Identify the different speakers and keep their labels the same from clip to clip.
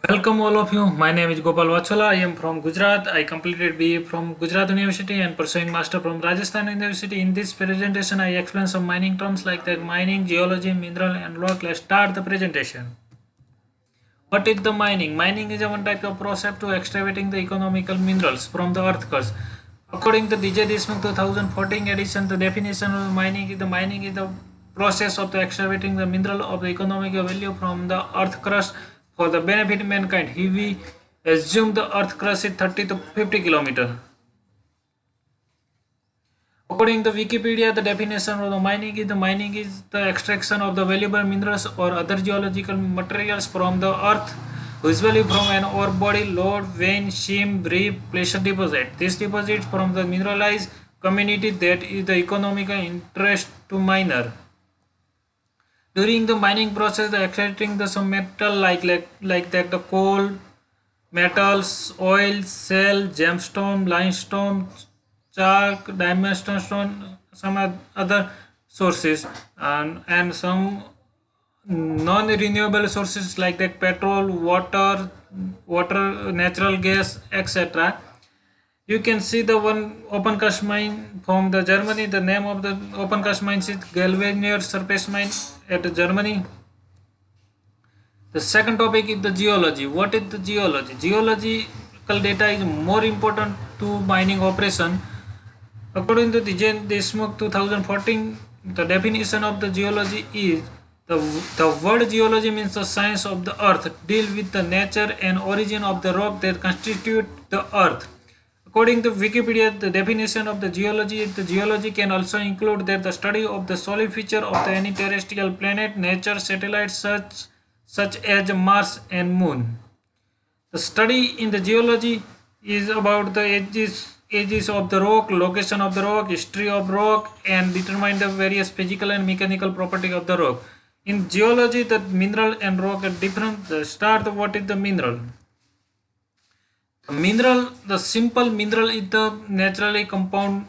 Speaker 1: Welcome all of you. My name is Gopal Vachola. I am from Gujarat. I completed BA from Gujarat University and pursuing master from Rajasthan University. In this presentation, I explain some mining terms like that mining, geology, mineral and rock. Let's start the presentation. What is the mining? Mining is a one type of process to extracting the economical minerals from the earth crust. According to DJ Deshmukh 2014 edition, the definition of mining is the process of the extracting the mineral of the economic value from the earth crust for the benefit of mankind. Here we assume the earth crust is 30 to 50 kilometer. According to Wikipedia, the definition of the mining is the extraction of the valuable minerals or other geological materials from the earth, usually from an ore body, lode, vein, seam, reef, placer deposit. These deposits from the mineralized community that is the economic interest to miner. During the mining process, the extracting the some metal like that the coal, metals, oil, shell, gemstone, limestone, chalk, diamond stone, some other sources, and some non-renewable sources like that petrol, water, natural gas, etc. You can see the one open cast mine from the Germany. The name of the open cast mine is Galvanier surface mine at Germany. The second topic is the geology. What is the geology? Geological data is more important to mining operation. According to DJ Deshmukh 2014, the definition of the geology is the word geology means the science of the earth, deal with the nature and origin of the rock that constitute the earth. According to Wikipedia, the definition of the geology can also include that the study of the solid feature of the any terrestrial planet, nature, satellites such as Mars and Moon. The study in the geology is about the ages of the rock, location of the rock, history of rock, and determine the various physical and mechanical property of the rock. In geology, the mineral and rock are different. What is the mineral? The simple mineral is the naturally compound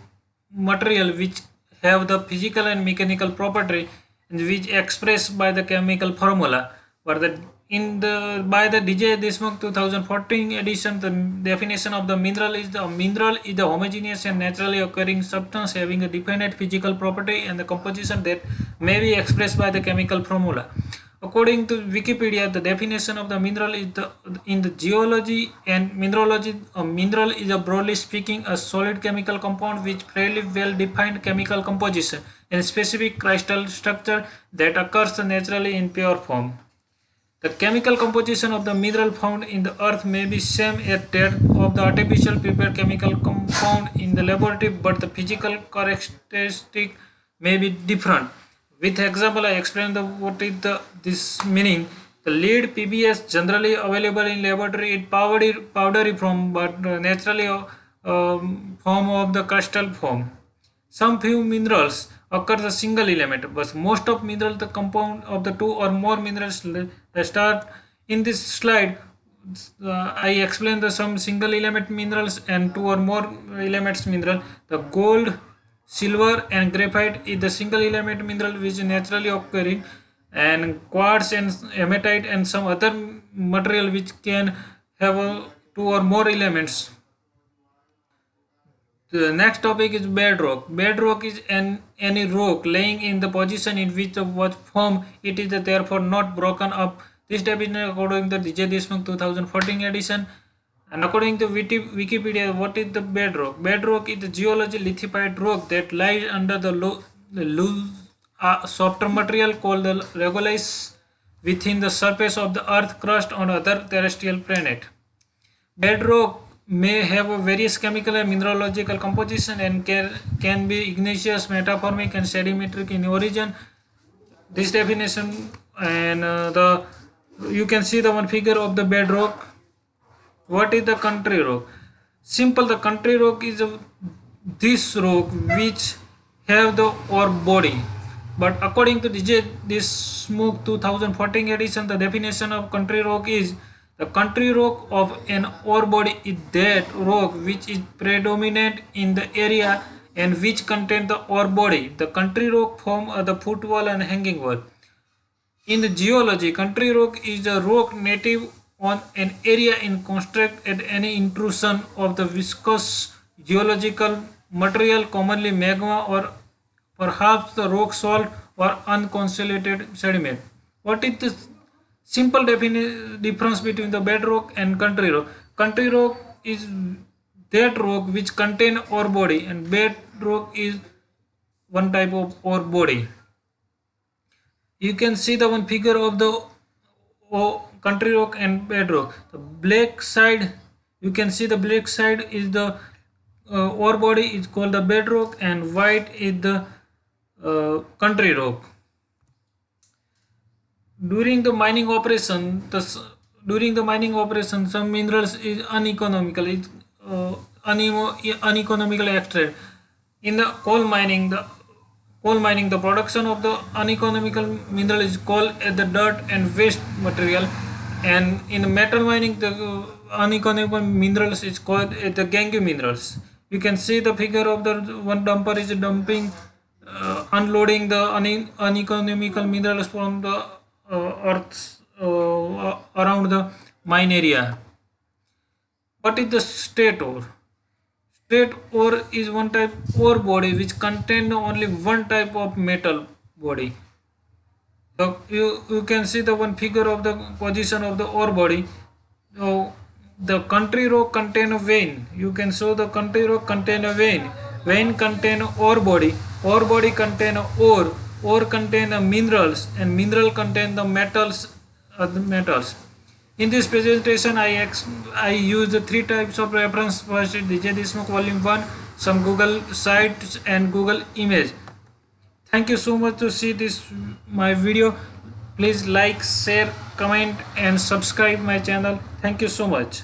Speaker 1: material which have the physical and mechanical property which expressed by the chemical formula. But by the DJ Deshmukh 2014 edition, the definition of the mineral is the homogeneous and naturally occurring substance having a definite physical property and the composition that may be expressed by the chemical formula. According to Wikipedia, the definition of the mineral is in the geology and mineralogy. A mineral is a broadly speaking a solid chemical compound with fairly well-defined chemical composition and specific crystal structure that occurs naturally in pure form. The chemical composition of the mineral found in the earth may be same as that of the artificial prepared chemical compound in the laboratory, but the physical characteristic may be different. With example, I explain what is this meaning. The lead PBS generally available in laboratory is powdery form, but naturally form of the crystal form. Some few minerals occur the single element, but most of minerals the compound of the two or more minerals. Start in this slide. I explain the some single element minerals and two or more elements mineral. The gold, silver and graphite is the single element mineral which is naturally occurring, and quartz and hematite and some other material which can have two or more elements. The next topic is bedrock. Bedrock is any rock laying in the position in which was formed. It is therefore not broken up. This definition according to DJ Deshmukh 2014 edition. And according to Wikipedia, what is the bedrock? Bedrock is the geology lithified rock that lies under the loose softer material called the regolith within the surface of the earth crust on other terrestrial planet. Bedrock may have a various chemical and mineralogical composition and can be igneous, metamorphic and sedimentary in origin. This definition and you can see the one figure of the bedrock. What is the country rock? Simple, the country rock is this rock which have the ore body. But according to DJ Deshmukh 2014 edition, the definition of country rock is the country rock of an ore body is that rock which is predominant in the area and which contain the ore body. The country rock form the footwall and hanging wall. In the geology, country rock is a rock native on an area in construct at any intrusion of the viscous geological material, commonly magma or perhaps the rock salt or unconsolidated sediment. What is the simple difference between the bedrock and country rock? Country rock is that rock which contain ore body, and bedrock is one type of ore body. You can see the one figure of the country rock and bedrock. The black side, you can see the black side is the ore body is called the bedrock, and white is the country rock. During the mining operation, some minerals is uneconomical. It's uneconomical extract. In the coal mining, the production of the uneconomical mineral is called as the dirt and waste material, and in metal mining, the uneconomical minerals is called as the gangue minerals. You can see the figure of the one dumper is dumping, unloading the uneconomical minerals from the earth around the mine area. What is the straight ore? Straight ore is one type ore body which contain only one type of metal body. So you can see the one figure of the position of the ore body. So the country rock contain a vein. You can show the country rock contain a vein. Vein contain ore body. Ore body contain ore. Ore contain minerals, and mineral contain the metals. In this presentation, I use the three types of reference. First, DJ Deshmukh Volume 1, some Google sites and Google image. Thank you so much to see this my video. Please like, share, comment and subscribe my channel. Thank you so much.